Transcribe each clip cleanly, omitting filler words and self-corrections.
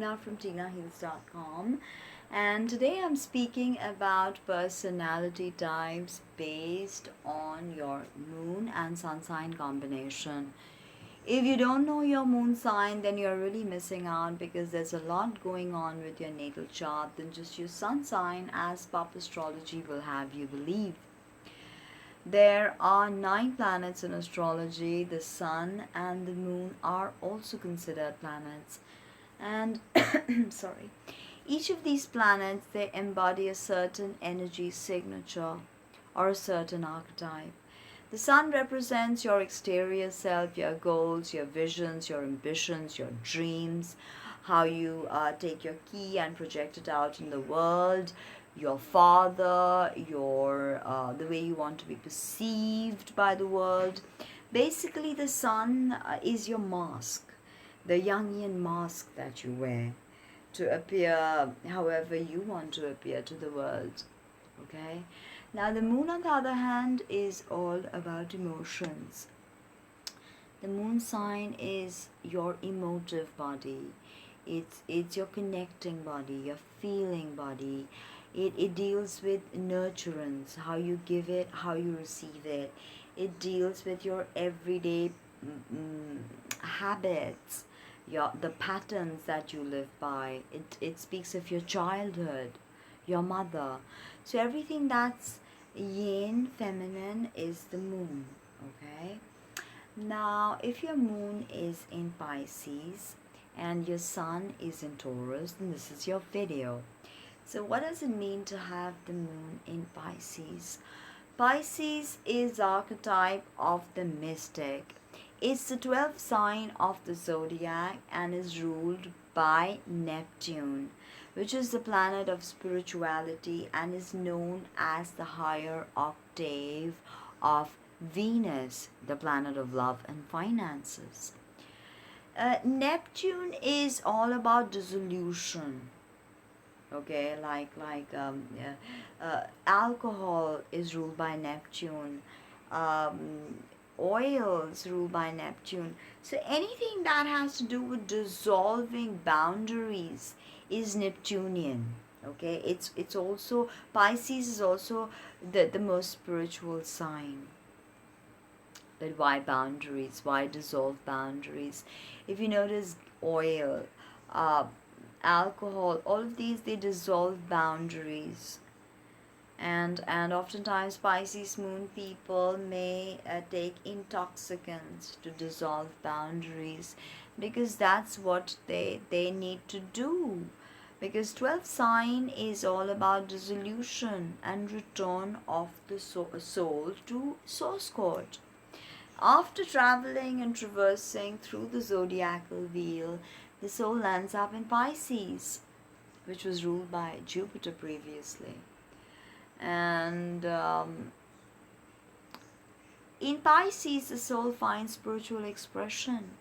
Tina from TinaHeals.com, and today I'm speaking about personality types based on your moon and sun sign combination. If you don't know your moon sign, then you're really missing out because there's a lot going on with your natal chart than just your sun sign, as pop astrology will have you believe. There are 9 planets in astrology. The sun and the moon are also considered planets. And sorry, each of these planets, they embody a certain energy signature or a certain archetype. The sun represents your exterior self, your goals, your visions, your ambitions, your dreams, how you take your key and project it out in the world, your father, your the way you want to be perceived by the world. Basically, the sun is your mask, the Jungian mask that you wear to appear however you want to appear to the world. Okay? Now, the moon, on the other hand, is all about emotions. The moon sign is your emotive body. It's your connecting body, your feeling body. It deals with nurturance, how you give it, how you receive it. It deals with your everyday habits, the patterns that you live by. It speaks of your childhood, your mother. So everything that's yin, feminine, is the moon. Okay. Now, if your moon is in Pisces and your sun is in Taurus, then this is your video. So what does it mean to have the moon in Pisces? Pisces is the archetype of the mystic. It's the 12th sign of the zodiac and is ruled by Neptune, which is the planet of spirituality and is known as the higher octave of Venus, the planet of love and finances. Neptune is all about dissolution. Okay, alcohol is ruled by Neptune. Um, Oils ruled by Neptune. So anything that has to do with dissolving boundaries is Neptunian. Okay, it's also Pisces is also the most spiritual sign. But why boundaries? Why dissolve boundaries? If you notice, oil, uh, alcohol, all of these, they dissolve boundaries. And oftentimes Pisces moon people may take intoxicants to dissolve boundaries, because that's what they need to do, because 12th sign is all about dissolution and return of the soul to source code. After traveling and traversing through the zodiacal wheel, the soul lands up in Pisces, which was ruled by Jupiter previously. And in Pisces, the soul finds spiritual expression.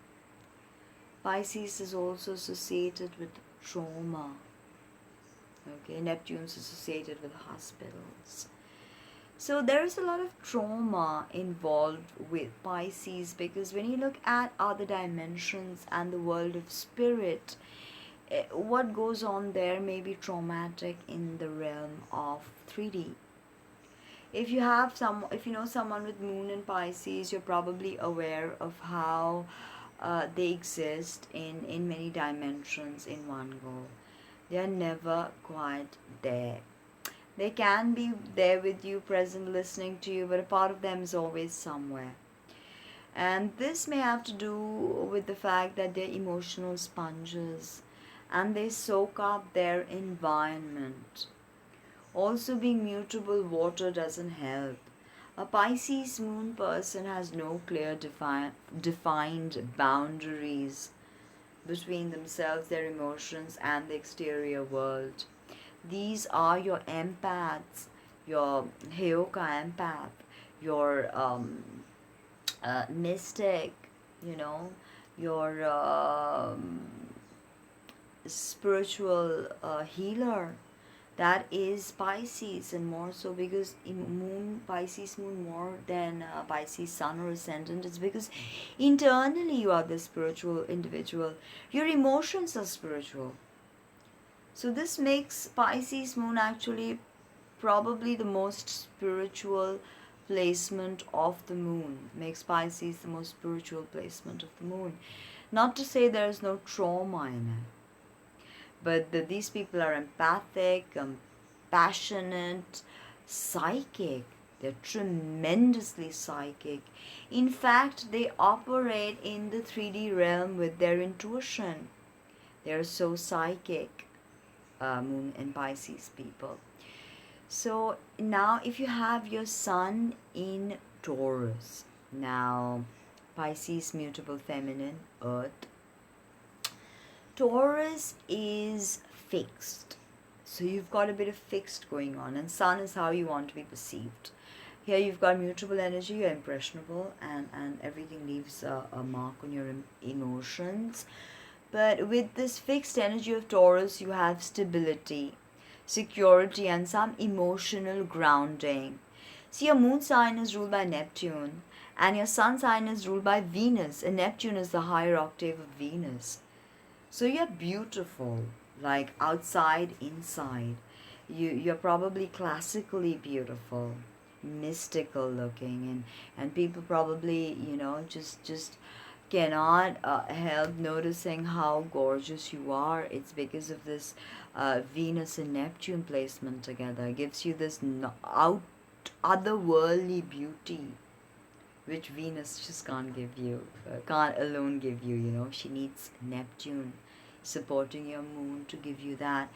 Pisces is also associated with trauma. Okay, Neptune is associated with hospitals. So there is a lot of trauma involved with Pisces, because when you look at other dimensions and the world of spirit, what goes on there may be traumatic in the realm of 3D. If you know someone with moon in Pisces, you're probably aware of how they exist in many dimensions in one go. They are never quite there. They can be there with you, present, listening to you, but a part of them is always somewhere. And this may have to do with the fact that they're emotional sponges and they soak up their environment. Also, being mutable water doesn't help. A Pisces moon person has no clear defined boundaries between themselves, their emotions, and the exterior world. These are your empaths, your Heyoka empath, your mystic, your spiritual healer. That is Pisces, and more so because Pisces moon more than Pisces sun or ascendant. It's because internally you are the spiritual individual. Your emotions are spiritual. So this makes Pisces moon actually probably the most spiritual placement of the moon. Makes Pisces the most spiritual placement of the moon. Not to say there is no trauma in it, but these people are empathic, passionate, psychic. They're tremendously psychic. In fact, they operate in the 3D realm with their intuition. They're so psychic, Moon and Pisces people. So now, if you have your sun in Taurus, now Pisces, mutable feminine, Earth. Taurus is fixed. So you've got a bit of fixed going on, and sun is how you want to be perceived. Here you've got mutable energy, you're impressionable, and everything leaves a mark on your emotions. But with this fixed energy of Taurus, you have stability, security, and some emotional grounding. See, your moon sign is ruled by Neptune, and your sun sign is ruled by Venus, and Neptune is the higher octave of Venus. So you're beautiful, like outside, inside. You're probably classically beautiful, mystical looking, and people probably, just cannot help noticing how gorgeous you are. It's because of this Venus and Neptune placement together. It gives you this otherworldly beauty, which Venus just can't give you, can't alone give you. She needs Neptune supporting your moon to give you that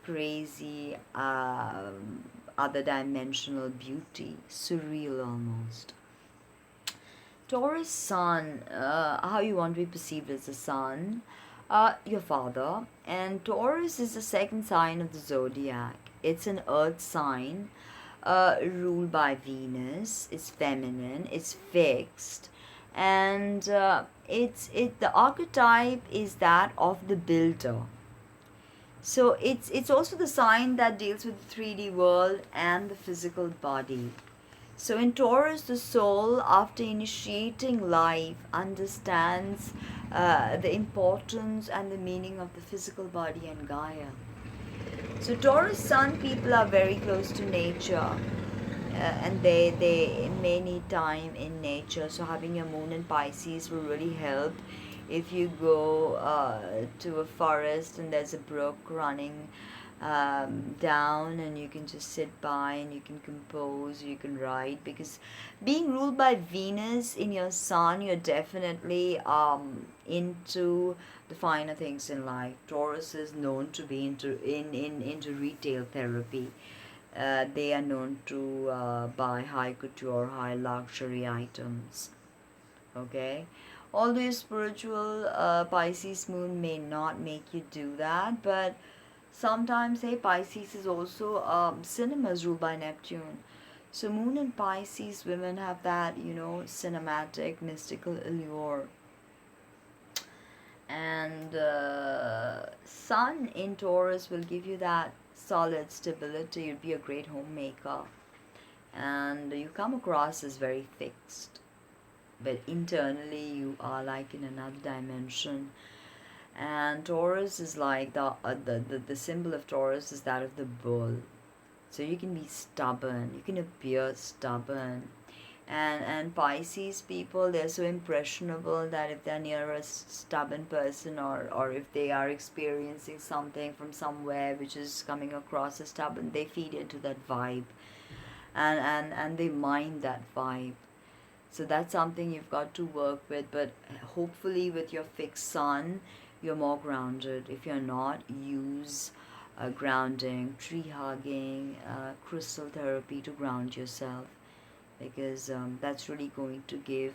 crazy other dimensional beauty, surreal almost. Taurus sun, how you want to be perceived as a sun, your father, and Taurus is the second sign of the zodiac. It's an earth sign, ruled by Venus. It's feminine, it's fixed, and the archetype is that of the builder. So it's also the sign that deals with the 3D world and the physical body. So in Taurus, the soul, after initiating life, understands the importance and the meaning of the physical body and Gaia. So Taurus sun people are very close to nature, and they may need time in nature. So having your moon in Pisces will really help. If you go to a forest and there's a brook running down, and you can just sit by and you can compose, you can write, because being ruled by Venus in your sun, you're definitely into the finer things in life. Taurus is known to be into retail therapy. They are known to buy high couture, high luxury items. Okay, although your spiritual Pisces moon may not make you do that, but sometimes, hey, Pisces is also cinema is ruled by Neptune. So moon and Pisces women have that, cinematic, mystical allure. And sun in Taurus will give you that solid stability. You'd be a great homemaker. And you come across as very fixed. But internally you are like in another dimension. And Taurus is like the symbol of Taurus is that of the bull. So you can be stubborn, you can appear stubborn. And Pisces people, they're so impressionable that if they're near a stubborn person, or if they are experiencing something from somewhere which is coming across as stubborn, they feed into that vibe, and they mind that vibe. So that's something you've got to work with. But hopefully with your fixed sun, you're more grounded. If you're not, use grounding, tree hugging, crystal therapy to ground yourself, because that's really going to give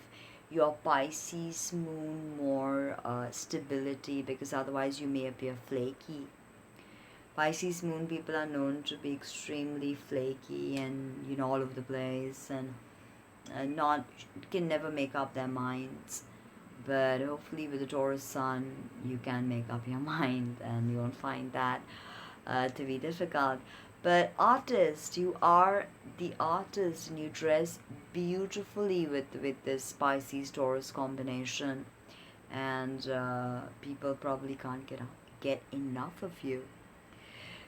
your Pisces moon more stability, because otherwise you may appear flaky. Pisces moon people are known to be extremely flaky and all over the place, and not can never make up their minds. But hopefully with the Taurus sun, you can make up your mind, and you won't find that to be difficult. But artist, you are the artist, and you dress beautifully with this Pisces Taurus combination, and people probably can't get enough of you.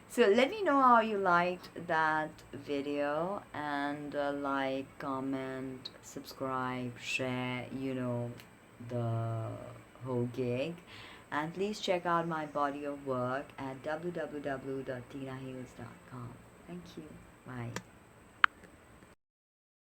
So let me know how you liked that video, and like, comment, subscribe, share, the whole gig. And please check out my body of work at www.tinahills.com. Thank you. Bye.